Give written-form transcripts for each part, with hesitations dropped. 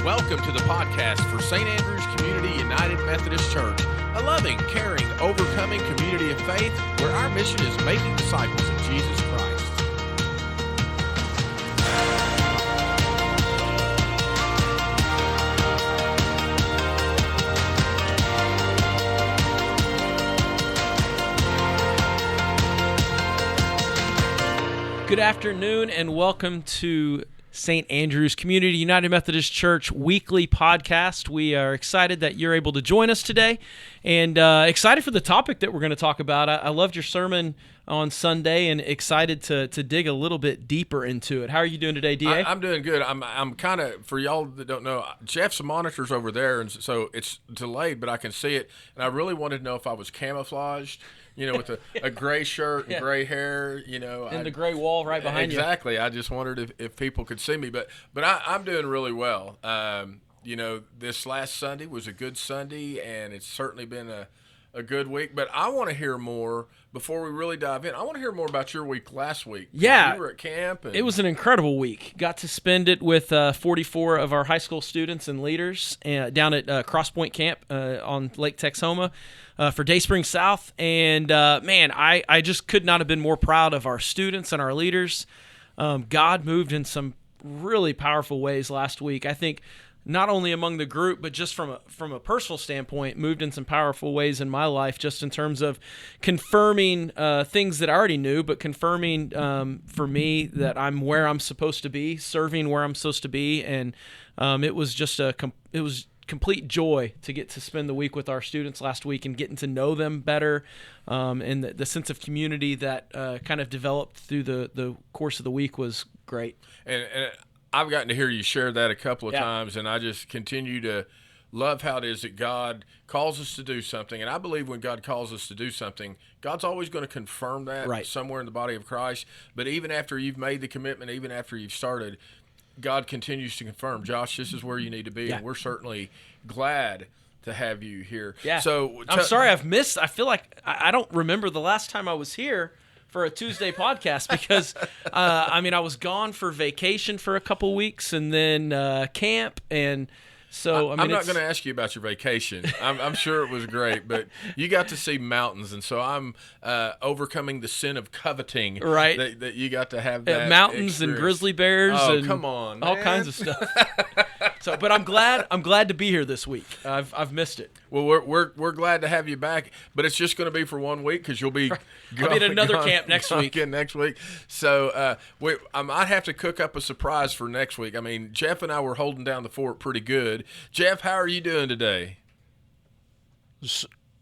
Welcome to the podcast for St. Andrew's Community United Methodist Church, a loving, caring, overcoming community of faith where our mission is making disciples of Jesus Christ. Good afternoon and welcome to St. Andrew's Community United Methodist Church weekly podcast. We are excited that you're able to join us today and excited for the topic that we're going to talk about. I loved your sermon on Sunday and excited to dig a little bit deeper into it. How are you doing today, D.A.? I'm doing good. I'm kind of, for y'all that don't know, Jeff's monitor's over there, and so it's delayed, but I can see it, and I really wanted to know if I was camouflaged, with a gray shirt and gray hair, And the gray wall right behind you. Exactly. I just wondered if people could see me, but I'm doing really well. This last Sunday was a good Sunday, and it's certainly been a good week. But I want to hear more before we really dive in. I want to hear more about your week last week. Yeah. You were at camp. It was an incredible week. Got to spend it with 44 of our high school students and leaders down at Cross Point Camp on Lake Texoma for Dayspring South. And, I just could not have been more proud of our students and our leaders. God moved in some really powerful ways last week. I think not only among the group, but just from a personal standpoint, moved in some powerful ways in my life, just in terms of confirming things that I already knew, but confirming for me that I'm where I'm supposed to be, serving where I'm supposed to be, and it was just it was complete joy to get to spend the week with our students last week and getting to know them better, and the sense of community that kind of developed through the course of the week was great. And I've gotten to hear you share that a couple of times, and I just continue to love how it is that God calls us to do something. And I believe when God calls us to do something, God's always going to confirm that somewhere in the body of Christ. But even after you've made the commitment, even after you've started, God continues to confirm, Josh, this is where you need to be, and we're certainly glad to have you here. Yeah. So I'm sorry I've missed. I feel like I don't remember the last time I was here for a Tuesday podcast because, I was gone for vacation for a couple weeks and then camp, and so I'm not going to ask you about your vacation. I'm sure it was great, but you got to see mountains, and so I'm overcoming the sin of coveting. Right. That you got to have that mountains experience. And grizzly bears. Oh, and come on, all man. kinds of stuff. So, but I'm glad to be here this week. I've missed it. Well, we're glad to have you back, but it's just going to be for 1 week because you'll be I'll be at another camp next week. Next week. So I might have to cook up a surprise for next week. I mean, Jeff and I were holding down the fort pretty good. Jeff, how are you doing today?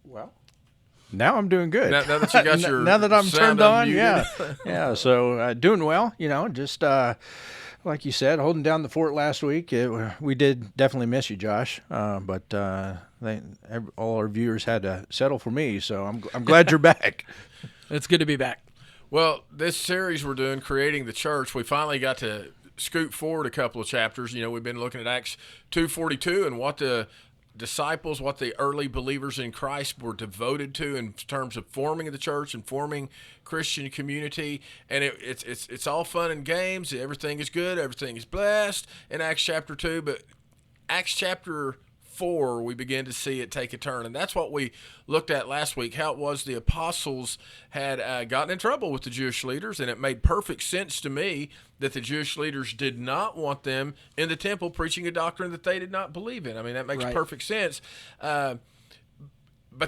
Well, now I'm doing good. Now that you got your now that I'm sound turned on, unmuted. yeah. So doing well. Just like you said, holding down the fort last week. We did definitely miss you, Josh. But all our viewers had to settle for me. So I'm glad you're back. It's good to be back. Well, this series we're doing, Creating the Church, we finally got to scoot forward a couple of chapters. We've been looking at Acts 2:42 and what the disciples, what the early believers in Christ were devoted to in terms of forming the church and forming Christian community. And it's all fun and games. Everything is good. Everything is blessed in Acts chapter 2. But Acts chapter 4, we begin to see it take a turn. And that's what we looked at last week, how it was the apostles had gotten in trouble with the Jewish leaders, and it made perfect sense to me that the Jewish leaders did not want them in the temple preaching a doctrine that they did not believe in. I mean, that makes perfect sense. But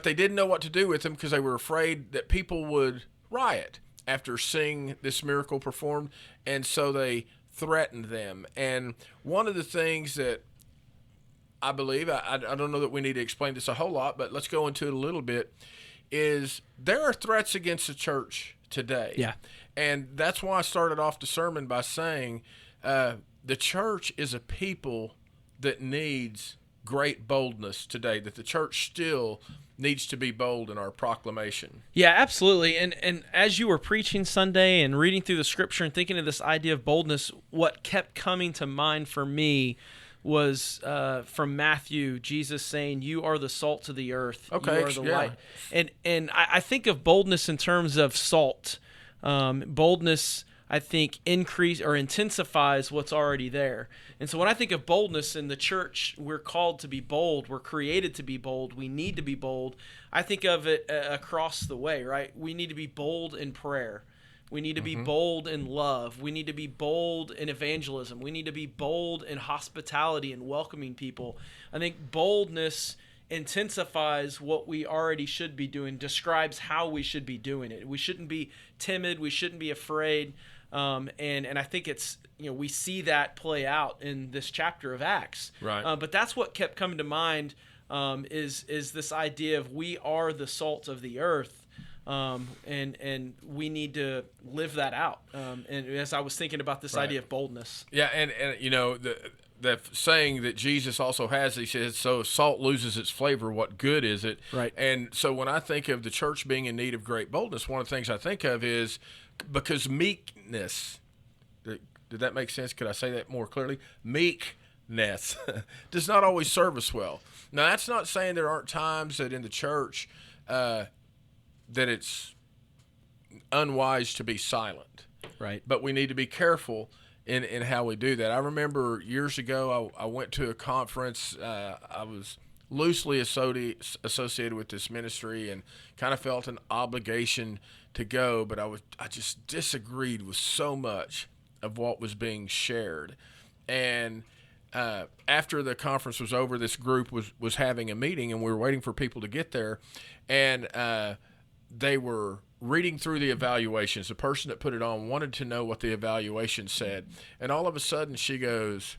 they didn't know what to do with them because they were afraid that people would riot after seeing this miracle performed, and so they threatened them. And one of the things that I believe, I don't know that we need to explain this a whole lot, but let's go into it a little bit, is there are threats against the church today. Yeah. And that's why I started off the sermon by saying the church is a people that needs great boldness today, that the church still needs to be bold in our proclamation. Yeah, absolutely. And as you were preaching Sunday and reading through the scripture and thinking of this idea of boldness, what kept coming to mind for me was from Matthew, Jesus saying, "You are the salt of the earth. Okay, you are the light." And I think of boldness in terms of salt. Boldness I think, increase or intensifies what's already there. And so when I think of boldness in the church, we're called to be bold. We're created to be bold. We need to be bold. I think of it across the way, right? We need to be bold in prayer. We need to be bold in love. We need to be bold in evangelism. We need to be bold in hospitality and welcoming people. I think boldness intensifies what we already should be doing, describes how we should be doing it. We shouldn't be timid. We shouldn't be afraid. And I think it's, we see that play out in this chapter of Acts. Right. But that's what kept coming to mind, is this idea of we are the salt of the earth. And we need to live that out. And as I was thinking about this idea of boldness. Yeah, and the saying that Jesus also has, he says, so salt loses its flavor, what good is it? Right. And so when I think of the church being in need of great boldness, one of the things I think of is because meekness, did that make sense? Could I say that more clearly? Meekness does not always serve us well. Now, that's not saying there aren't times that in the church that it's unwise to be silent. Right. But we need to be careful in how we do that. I remember years ago, I went to a conference. I was loosely associated with this ministry and kind of felt an obligation to go, but I just disagreed with so much of what was being shared. And after the conference was over, this group was having a meeting, and we were waiting for people to get there, and they were reading through the evaluations. The person that put it on wanted to know what the evaluation said. And all of a sudden she goes,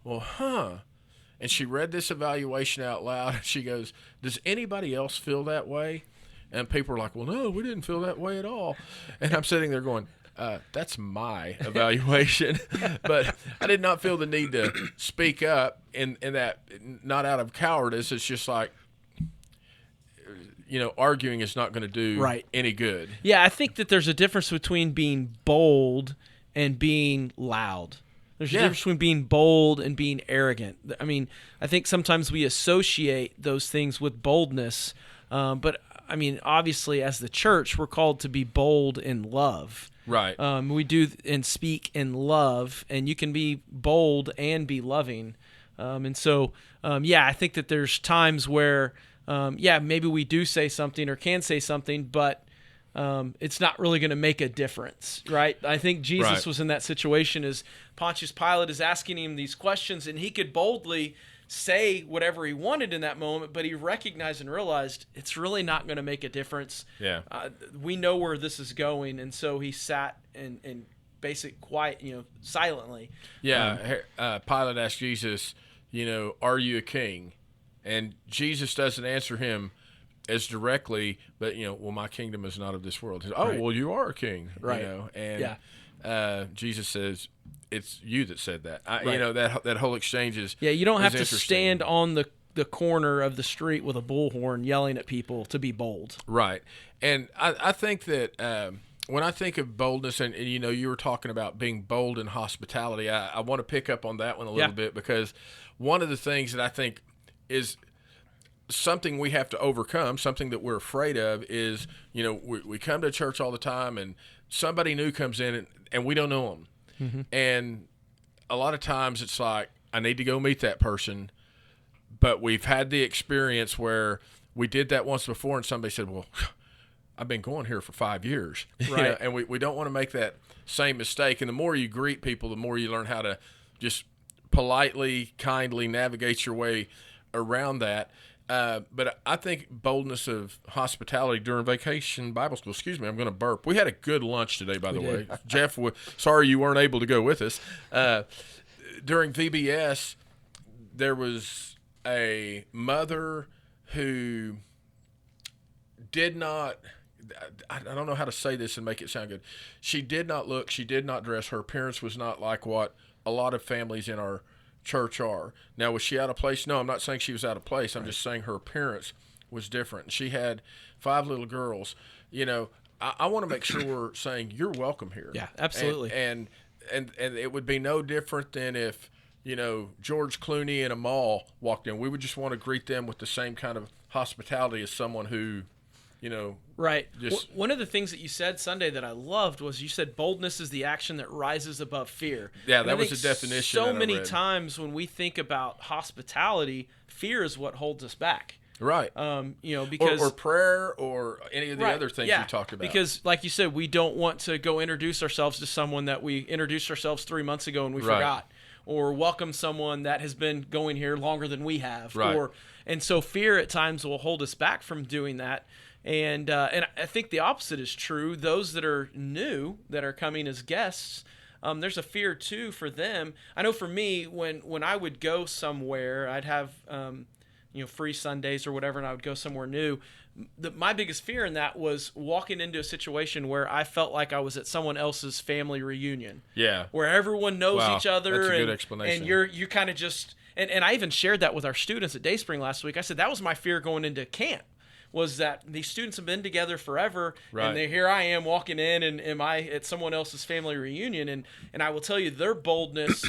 well, and she read this evaluation out loud. And she goes, does anybody else feel that way? And people were like, well, no, we didn't feel that way at all. And I'm sitting there going, that's my evaluation. But I did not feel the need to speak up in that, not out of cowardice. It's just like, arguing is not going to do any good. Yeah, I think that there's a difference between being bold and being loud. There's a difference between being bold and being arrogant. I mean, I think sometimes we associate those things with boldness, but I mean, obviously, as the church, we're called to be bold in love. Right. We do and speak in love, and you can be bold and be loving. And so, I think that there's times where maybe we do say something or can say something, but it's not really going to make a difference, right? I think Jesus was in that situation as Pontius Pilate is asking him these questions, and he could boldly say whatever he wanted in that moment, but he recognized and realized it's really not going to make a difference. Yeah. We know where this is going, and so he sat in basic quiet, silently. Yeah. Pilate asked Jesus, are you a king? And Jesus doesn't answer him as directly, but, well, my kingdom is not of this world. He says, well, you are a king. Right. And Jesus says, it's you that said that. That whole exchange is you don't have to interesting. stand on the corner of the street with a bullhorn yelling at people to be bold. Right. And I think that when I think of boldness, and you were talking about being bold in hospitality, I want to pick up on that one a little bit, because one of the things that I think is something we have to overcome, something that we're afraid of, is, we come to church all the time and somebody new comes in and we don't know them. Mm-hmm. And a lot of times it's like, I need to go meet that person, but we've had the experience where we did that once before and somebody said, well, I've been going here for 5 years. Right. And we don't want to make that same mistake. And the more you greet people, the more you learn how to just politely, kindly navigate your way around that. But I think boldness of hospitality during vacation Bible school, I'm going to burp. We had a good lunch today, by the way. Jeff, sorry you weren't able to go with us. During VBS, there was a mother who did not, I don't know how to say this and make it sound good. She did not look, she did not dress. Her appearance was not like what a lot of families in our church are. Now, was she out of place? No, I'm not saying she was out of place. I'm just saying her appearance was different. She had 5 little girls. I want to make sure we're saying you're welcome here. Yeah, absolutely. And it would be no different than if, George Clooney in a mall walked in. We would just want to greet them with the same kind of hospitality as someone who Right. Just One of the things that you said Sunday that I loved was you said boldness is the action that rises above fear. Yeah, And that I was think the definition So that I many read. times when we think about hospitality, fear is what holds us back. right. Because or prayer or any of the Right, other things yeah, you talked about. Because, like you said, we don't want to go introduce ourselves to someone that we introduced ourselves 3 months ago and we Right. forgot, or welcome someone that has been going here longer than we have, Right. And so fear at times will hold us back from doing that. And I think the opposite is true. Those that are new, that are coming as guests, there's a fear too for them. I know for me, when I would go somewhere, I'd have free Sundays or whatever, and I would go somewhere new. My biggest fear in that was walking into a situation where I felt like I was at someone else's family reunion. Yeah. Where everyone knows Wow, each other. that's a good and, explanation. And you kind of just and I even shared that with our students at Dayspring last week. I said that was my fear going into camp, was that these students have been together forever, Right. and here I am walking in, and am I at someone else's family reunion? And I will tell you, their boldness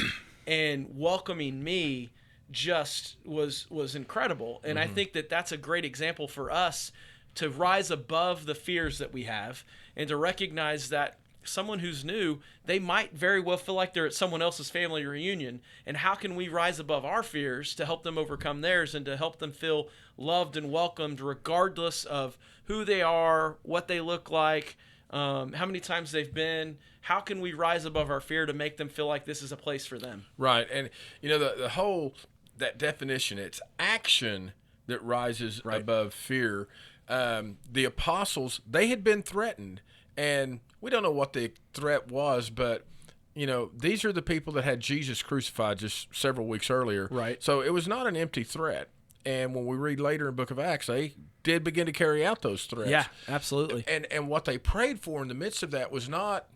and welcoming me just was incredible. And I think that that's a great example for us to rise above the fears that we have and to recognize that someone who's new, they might very well feel like they're at someone else's family reunion. And how can we rise above our fears to help them overcome theirs and to help them feel loved and welcomed regardless of who they are, what they look like, how many times they've been? How can we rise above our fear to make them feel like this is a place for them? Right. And, the whole, that definition, it's action that rises above fear. The apostles, they had been threatened, and we don't know what the threat was, but these are the people that had Jesus crucified just several weeks earlier. Right. So it was not an empty threat. And when we read later in the book of Acts, they did begin to carry out those threats. Yeah, absolutely. And what they prayed for in the midst of that was not,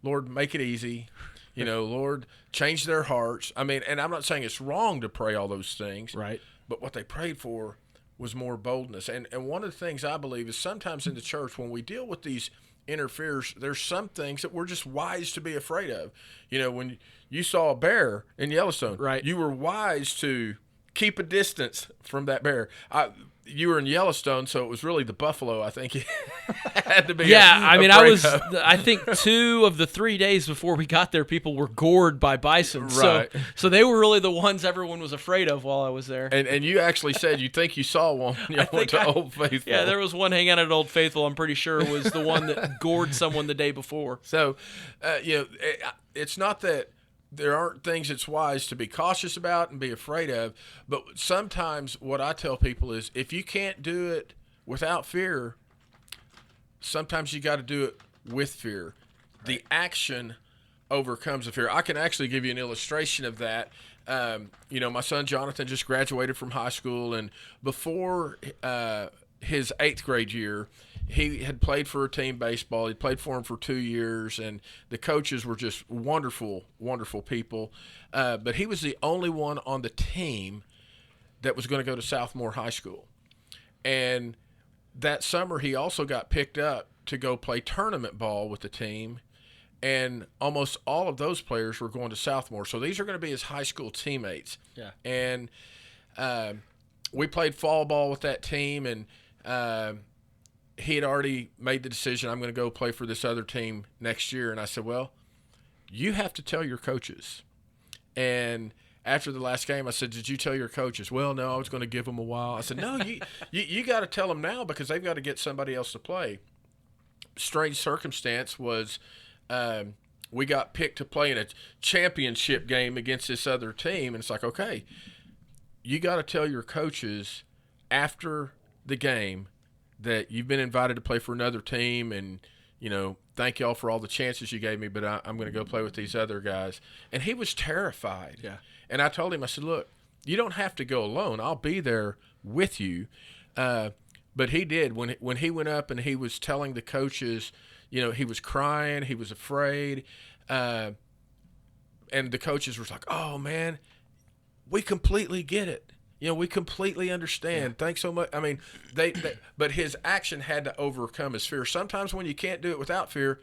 Lord, make it easy. Lord, change their hearts. I mean, and I'm not saying it's wrong to pray all those things. Right. But what they prayed for was more boldness. And one of the things I believe is sometimes in the church when we deal with these inner fears, there's some things that we're just wise to be afraid of. When you saw a bear in Yellowstone, right, you were wise to keep a distance from that bear. You were in Yellowstone, so it was really the buffalo, I think, you had to be I think 2 of the 3 days before we got there, people were gored by bison. Right. So they were really the ones everyone was afraid of while I was there. And you actually said you think you saw one when you went to Old Faithful. Yeah, there was one hanging out at Old Faithful, I'm pretty sure, was the one that gored someone the day before. So, it's not that there aren't things it's wise to be cautious about and be afraid of, but sometimes what I tell people is if you can't do it without fear, sometimes you got to do it with fear. Right. The action overcomes the fear. I can actually give you an illustration of that. My son Jonathan just graduated from high school, and before his 8th grade year, he had played for a team baseball. He played for him for 2 years, and the coaches were just wonderful, wonderful people. But he was the only one on the team that was going to go to Southmore High School. And that summer, he also got picked up to go play tournament ball with the team, and almost all of those players were going to Southmore. So these are going to be his high school teammates. Yeah. And we played fall ball with that team, and he had already made the decision, I'm going to go play for this other team next year. And I said, well, you have to tell your coaches. And after the last game, I said, did you tell your coaches? Well, no, I was going to give them a while. I said, no, you got to tell them now because they've got to get somebody else to play. Strange circumstance was we got picked to play in a championship game against this other team. And it's like, okay, you got to tell your coaches after the game that you've been invited to play for another team, and thank y'all for all the chances you gave me, but I'm going to go play with these other guys. And he was terrified. Yeah. And I told him, I said, look, you don't have to go alone. I'll be there with you. But he did. When he went up and he was telling the coaches, he was crying, he was afraid, and the coaches were like, oh, man, we completely get it. We completely understand. Yeah. Thanks so much. I mean, but his action had to overcome his fear. Sometimes when you can't do it without fear,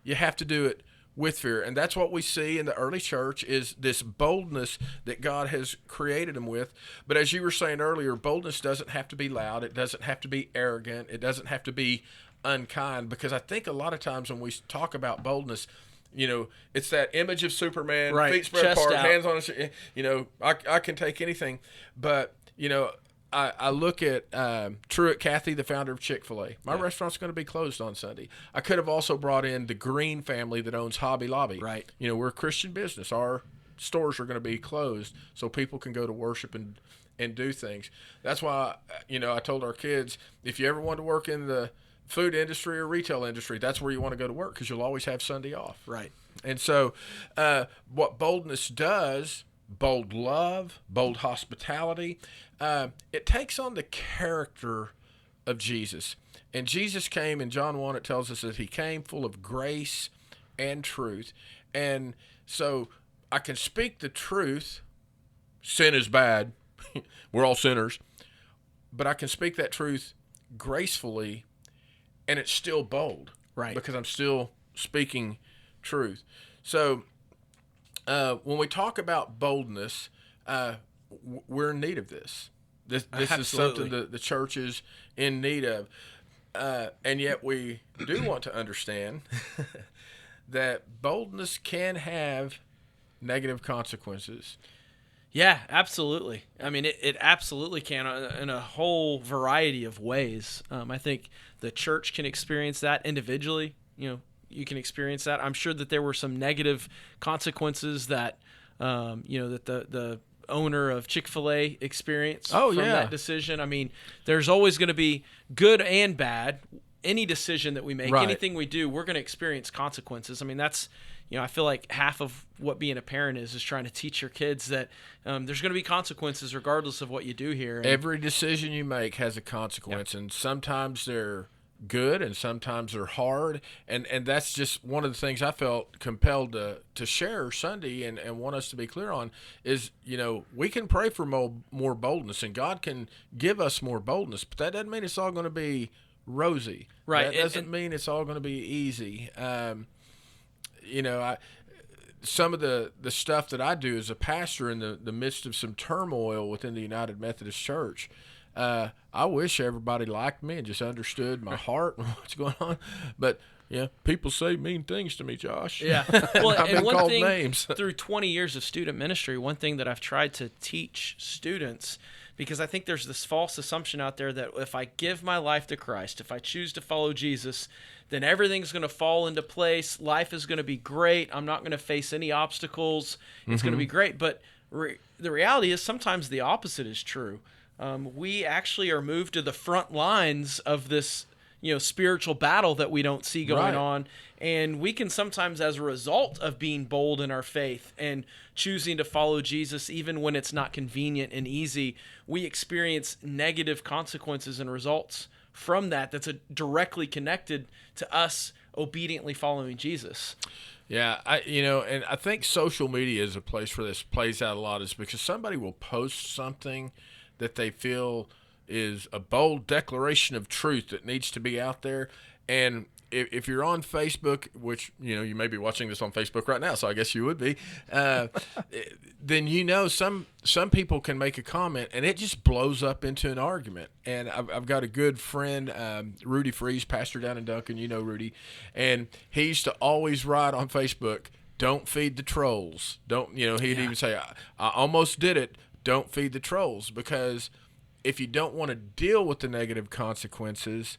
you have to do it with fear. And that's what we see in the early church, is this boldness that God has created them with. But as you were saying earlier, boldness doesn't have to be loud. It doesn't have to be arrogant. It doesn't have to be unkind, because I think a lot of times when we talk about boldness, it's that image of Superman, right, feet spread chest apart, out, hands on his, I can take anything. But, I look at Truett Cathy, the founder of Chick-fil-A. My restaurant's going to be closed on Sunday. I could have also brought in the Green family that owns Hobby Lobby. Right. We're a Christian business. Our stores are going to be closed so people can go to worship and do things. That's why, I told our kids, if you ever want to work in the food industry or retail industry, that's where you want to go to work, because you'll always have Sunday off. Right. And so what boldness does, bold love, bold hospitality, it takes on the character of Jesus. And Jesus came, in John 1, it tells us that he came full of grace and truth. And so I can speak the truth. Sin is bad. We're all sinners. But I can speak that truth gracefully, and it's still bold. Right. Because I'm still speaking truth. So when we talk about boldness, we're in need of this. This is something that the church is in need of. And yet we do want to understand that boldness can have negative consequences. Yeah, absolutely. I mean, it absolutely can in a whole variety of ways. I think the church can experience that individually. You can experience that. I'm sure that there were some negative consequences that, that the owner of Chick-fil-A experienced from that decision. I mean, there's always going to be good and bad. Any decision that we make, anything we do, we're going to experience consequences. I mean, that's, I feel like half of what being a parent is trying to teach your kids that there's going to be consequences regardless of what you do here. And every decision you make has a consequence, and sometimes they're good and sometimes they're hard, and that's just one of the things I felt compelled to share Sunday and want us to be clear on is, we can pray for more boldness, and God can give us more boldness, but that doesn't mean it's all going to be rosy. Right. That doesn't mean it's all going to be easy. Some of the stuff that I do as a pastor in the midst of some turmoil within the United Methodist Church, I wish everybody liked me and just understood my heart and what's going on. But, people say mean things to me, Josh. Yeah. Well, I've been and one called thing, names. Through 20 years of student ministry, one thing that I've tried to teach students, because I think there's this false assumption out there that if I give my life to Christ, if I choose to follow Jesus, then everything's going to fall into place. Life is going to be great. I'm not going to face any obstacles. It's going to be great. But the reality is sometimes the opposite is true. We actually are moved to the front lines of this, spiritual battle that we don't see going on. And we can sometimes, as a result of being bold in our faith and choosing to follow Jesus, even when it's not convenient and easy, we experience negative consequences and results from that. That's directly connected to us obediently following Jesus. Yeah, and I think social media is a place where this plays out a lot, is because somebody will post something that they feel is a bold declaration of truth that needs to be out there. And if you're on Facebook, which, you may be watching this on Facebook right now, so I guess you would be, then some people can make a comment and it just blows up into an argument. And I've got a good friend, Rudy Freeze, pastor down in Duncan, Rudy, and he used to always write on Facebook, "Don't feed the trolls." He'd even say, I almost did it. Don't feed the trolls, because if you don't want to deal with the negative consequences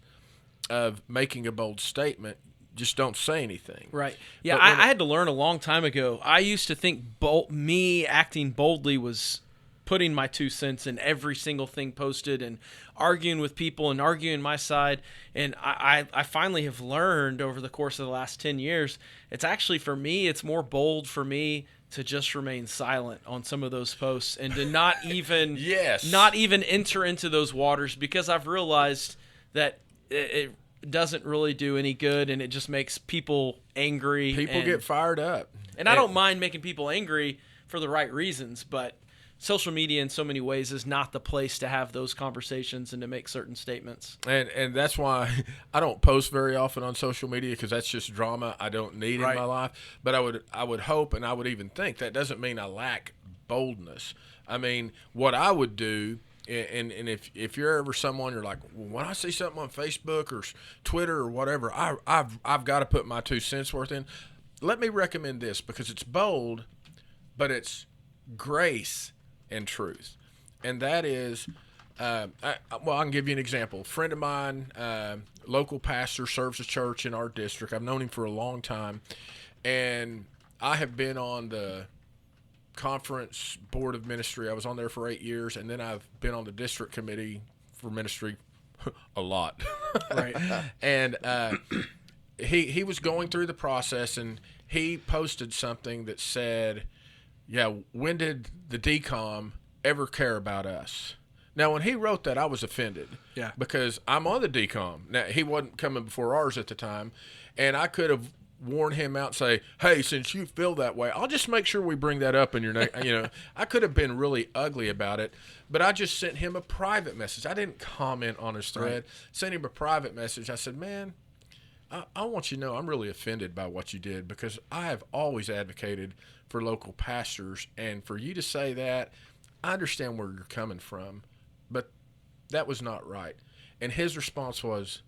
of making a bold statement, just don't say anything. Right. Yeah, I had to learn a long time ago. I used to think me acting boldly was putting my 2 cents in every single thing posted and arguing with people and arguing my side. And I finally have learned over the course of the last 10 years, it's actually, for me, it's more bold for me to just remain silent on some of those posts and to not even not even enter into those waters, because I've realized that it doesn't really do any good, and it just makes people angry. People get fired up. And I don't mind making people angry for the right reasons, but social media in so many ways is not the place to have those conversations and to make certain statements. And that's why I don't post very often on social media, because that's just drama I don't need in my life. But I would hope, and I would even think, that doesn't mean I lack boldness. I mean, what I would do, and if you're ever someone you're like, well, when I see something on Facebook or Twitter or whatever, I've got to put my 2 cents worth in. Let me recommend this, because it's bold, but it's grace and truth. And that is, I can give you an example. A friend of mine, local pastor, serves a church in our district. I've known him for a long time, and I have been on the conference board of ministry. I was on there for 8 years, and then I've been on the district committee for ministry a lot. Right. And he was going through the process, and he posted something that said, yeah, when did the DCOM ever care about us? Now, when he wrote that, I was offended. Yeah. Because I'm on the DCOM. Now, he wasn't coming before ours at the time, and I could have warn him out and say, hey, since you feel that way, I'll just make sure we bring that up in your next, I could have been really ugly about it, but I just sent him a private message. I didn't comment on his thread. Right. Sent him a private message. I said, man, I want you to know I'm really offended by what you did, because I have always advocated for local pastors, and for you to say that, I understand where you're coming from, but that was not right. And his response was,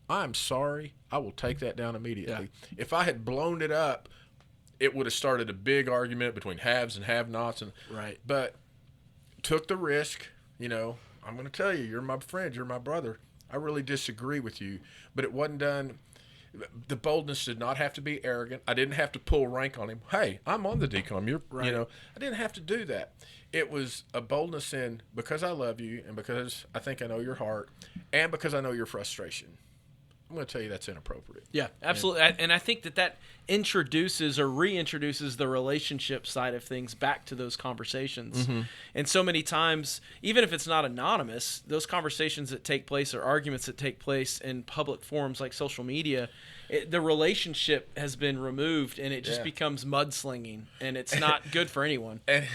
I'm sorry, I will take that down immediately. Yeah. If I had blown it up, it would have started a big argument between haves and have-nots. Right. But took the risk. I'm going to tell you, you're my friend, you're my brother. I really disagree with you. But it wasn't done. The boldness did not have to be arrogant. I didn't have to pull rank on him. Hey, I'm on the DCOM. You're, right. I didn't have to do that. It was a boldness in, because I love you, and because I think I know your heart, and because I know your frustration. I'm going to tell you that's inappropriate. Yeah, absolutely. And I think that introduces or reintroduces the relationship side of things back to those conversations. Mm-hmm. And so many times, even if it's not anonymous, those conversations that take place or arguments that take place in public forums like social media, the relationship has been removed, and it just becomes mudslinging, and it's not good for anyone. And,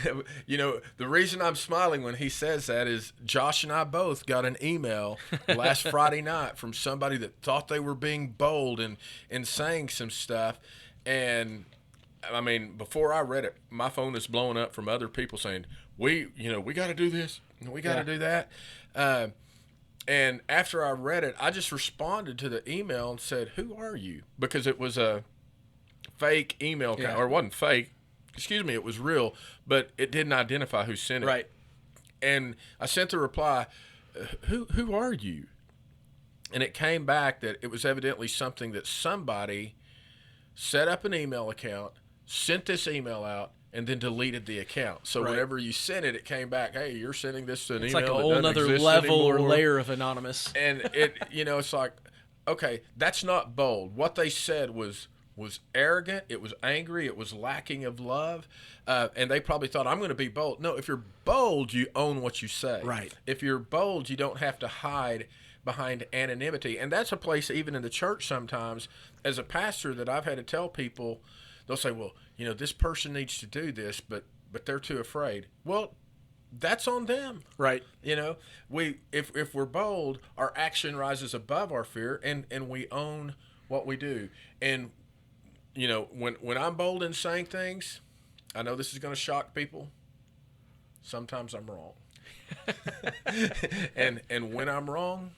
the reason I'm smiling when he says that is Josh and I both got an email last Friday night from somebody that thought they were being bold and saying some stuff. And, I mean, before I read it, my phone is blowing up from other people saying, we got to do this, we got to do that. And after I read it, I just responded to the email and said, who are you? Because it was a fake email account, or it wasn't fake. Excuse me, it was real, but it didn't identify who sent it. Right. And I sent the reply, who are you? And it came back that it was evidently something that somebody set up an email account, sent this email out, and then deleted the account. So whenever you sent it, it came back, hey, you're sending this to an email. It's like a whole other level or layer of anonymous. And it, it's like, okay, that's not bold. What they said was arrogant. It was angry. It was lacking of love. And they probably thought, I'm going to be bold. No, if you're bold, you own what you say. Right. If you're bold, you don't have to hide behind anonymity. And that's a place, even in the church sometimes, as a pastor, that I've had to tell people, they'll say, well, this person needs to do this, but they're too afraid. Well, that's on them. Right. If we're bold, our action rises above our fear, and we own what we do. And, when I'm bold in saying things, I know this is going to shock people. Sometimes I'm wrong. and when I'm wrong,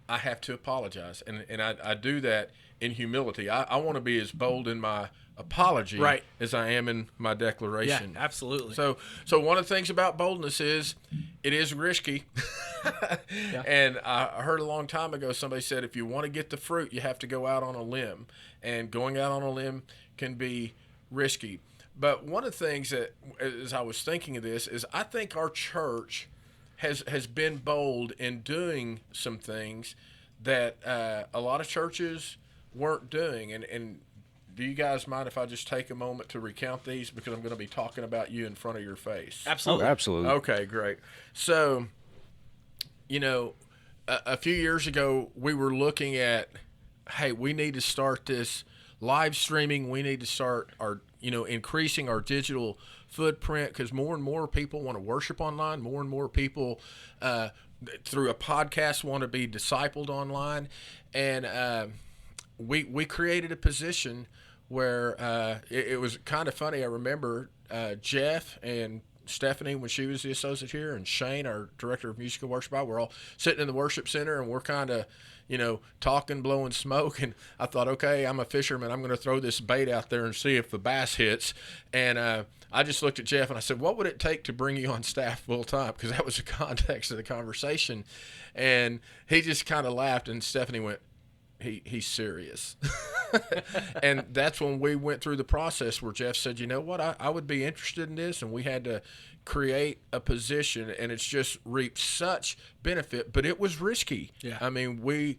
I have to apologize. And I do that in humility. I want to be as bold in my apology as I am in my declaration. Yeah, absolutely. So one of the things about boldness is it is risky. Yeah. And I heard a long time ago somebody said, if you want to get the fruit, you have to go out on a limb. And going out on a limb can be risky. But one of the things that, as I was thinking of this, is I think our church has been bold in doing some things that a lot of churches weren't doing. And do you guys mind if I just take a moment to recount these, because I'm going to be talking about you in front of your face? Absolutely. Oh, absolutely. Okay, great. So, a few years ago, we were looking at, hey, we need to start this live streaming. We need to start increasing our digital footprint, because more and more people want to worship online. More and more people through a podcast want to be discipled online. And we created a position where it was kind of funny. I remember Jeff and Stephanie, when she was the associate here, and Shane, our director of musical worship, we're all sitting in the worship center, and we're kind of, talking, blowing smoke. And I thought, okay, I'm a fisherman. I'm going to throw this bait out there and see if the bass hits. And I just looked at Jeff and I said, what would it take to bring you on staff full time? Because that was the context of the conversation. And he just kind of laughed, and Stephanie went, he's serious. And that's when we went through the process where Jeff said, you know what, I would be interested in this. And we had to create a position, and it's just reaped such benefit, but it was risky. Yeah. I mean, we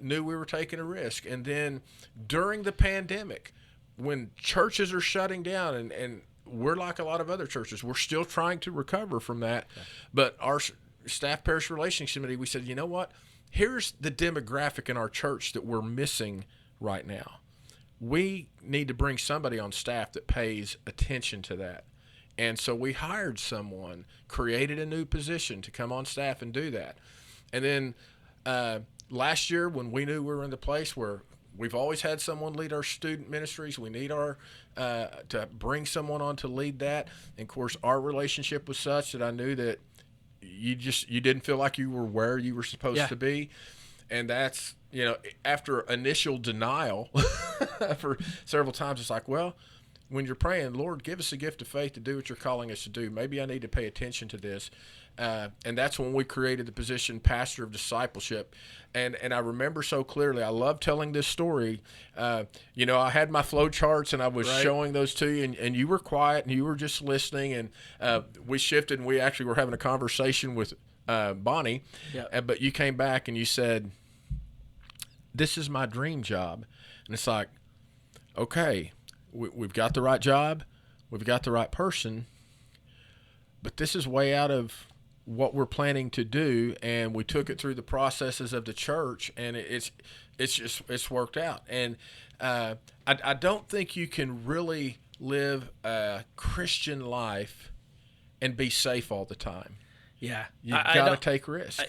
knew we were taking a risk. And then during the pandemic, when churches are shutting down, and we're like a lot of other churches, we're still trying to recover from that. Yeah. But our staff parish relations committee, we said, you know what, here's the demographic in our church that we're missing right now. We need to bring somebody on staff that pays attention to that. And so we hired someone, created a new position to come on staff and do that. And then last year, when we knew we were in the place where we've always had someone lead our student ministries, we need to bring someone on to lead that. And of course, our relationship was such that I knew that you didn't feel like you were where you were supposed to be. And that's, after initial denial for several times, it's like, well, when you're praying, Lord, give us a gift of faith to do what you're calling us to do. Maybe I need to pay attention to this. And that's when we created the position pastor of discipleship. And I remember so clearly, I love telling this story. I had my flow charts, and I was showing those to you, and you were quiet, and you were just listening. And we shifted, and we actually were having a conversation with Bonnie. Yeah. But you came back, and you said, this is my dream job. And it's like, okay, we've got the right job, we've got the right person, but this is way out of what we're planning to do. And we took it through the processes of the church, and it's worked out. And I don't think you can really live a Christian life and be safe all the time. Yeah. You got to take risk.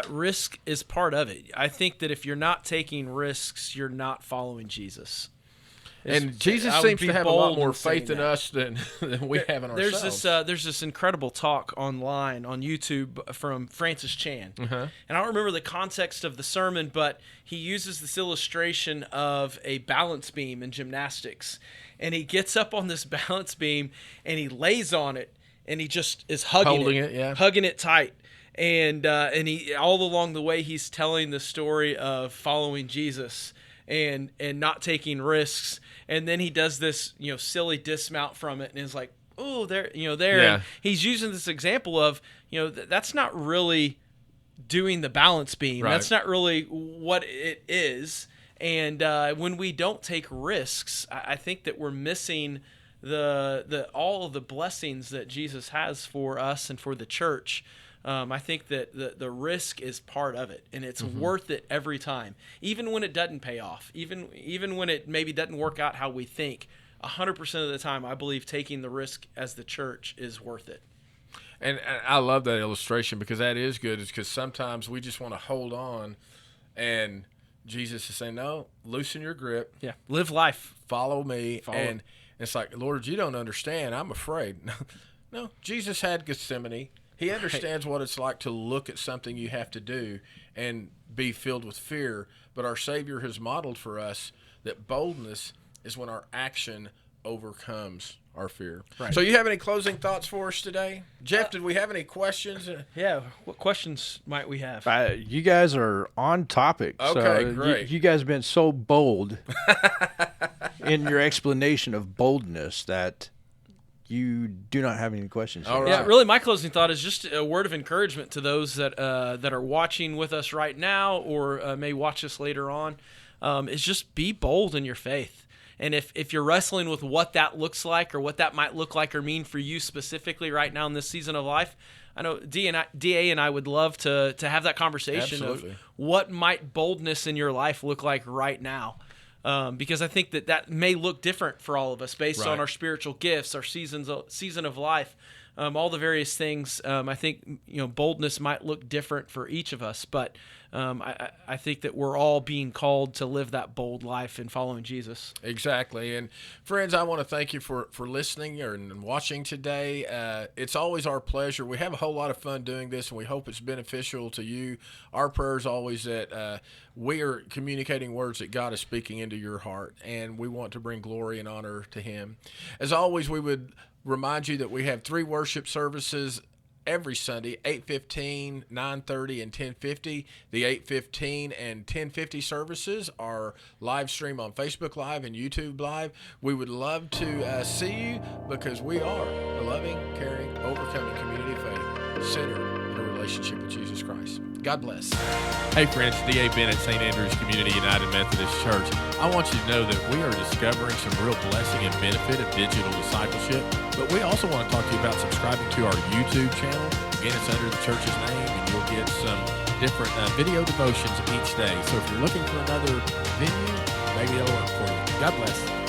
Risk is part of it. I think that if you're not taking risks, you're not following Jesus. And Jesus seems to have a lot more faith in us than we have in ourselves. There's this incredible talk online on YouTube from Francis Chan. And I don't remember the context of the sermon, but he uses this illustration of a balance beam in gymnastics. And he gets up on this balance beam, and he lays on it, and he just is hugging it tight. And he, all along the way, he's telling the story of following Jesus and not taking risks. And then he does this, silly dismount from it, and is like, oh, there. Yeah. And he's using this example of, that's not really doing the balance beam. Right. That's not really what it is. And when we don't take risks, I think that we're missing the all of the blessings that Jesus has for us and for the church. I think that the risk is part of it, and it's worth it every time, even when it doesn't pay off, even when it maybe doesn't work out how we think. 100% of the time, I believe taking the risk as the church is worth it. And I love that illustration, because that is good. Is because sometimes we just want to hold on, and Jesus is saying, no, loosen your grip. Yeah, live life. Follow me. And it's like, Lord, you don't understand. I'm afraid. No, Jesus had Gethsemane. He understands what it's like to look at something you have to do and be filled with fear. But our Savior has modeled for us that boldness is when our action overcomes our fear. Right. So you have any closing thoughts for us today? Jeff, did we have any questions? Yeah, what questions might we have? You guys are on topic. Okay, so great. You guys have been so bold in your explanation of boldness that you do not have any questions. All right. Yeah, really, my closing thought is just a word of encouragement to those that are watching with us right now, or may watch us later on. Is just be bold in your faith. And if you're wrestling with what that looks like, or what that might look like or mean for you specifically right now in this season of life, I know DA and I would love to have that conversation. Absolutely. Of what might boldness in your life look like right now. because I think that may look different for all of us based Right. on our spiritual gifts, our season of life, all the various things. I think boldness might look different for each of us, but I think that we're all being called to live that bold life in following Jesus. Exactly. And friends, I want to thank you for listening and watching today. It's always our pleasure. We have a whole lot of fun doing this, and we hope it's beneficial to you. Our prayer is always that we are communicating words that God is speaking into your heart, and we want to bring glory and honor to Him. As always, we would remind you that we have 3 worship services every Sunday, 8:15, 9:30, and 10:50. The 8:15 and 10:50 services are live stream on Facebook Live and YouTube Live. We would love to see you, because we are a loving, caring, overcoming community of faith centered in a relationship with Jesus Christ. God bless. Hey friends, D.A. Bennett, St. Andrews Community United Methodist Church. I want you to know that we are discovering some real blessing and benefit of digital discipleship, but we also want to talk to you about subscribing to our YouTube channel. Again, it's under the church's name, and you'll get some different video devotions each day. So if you're looking for another venue, maybe it'll work for you. God bless.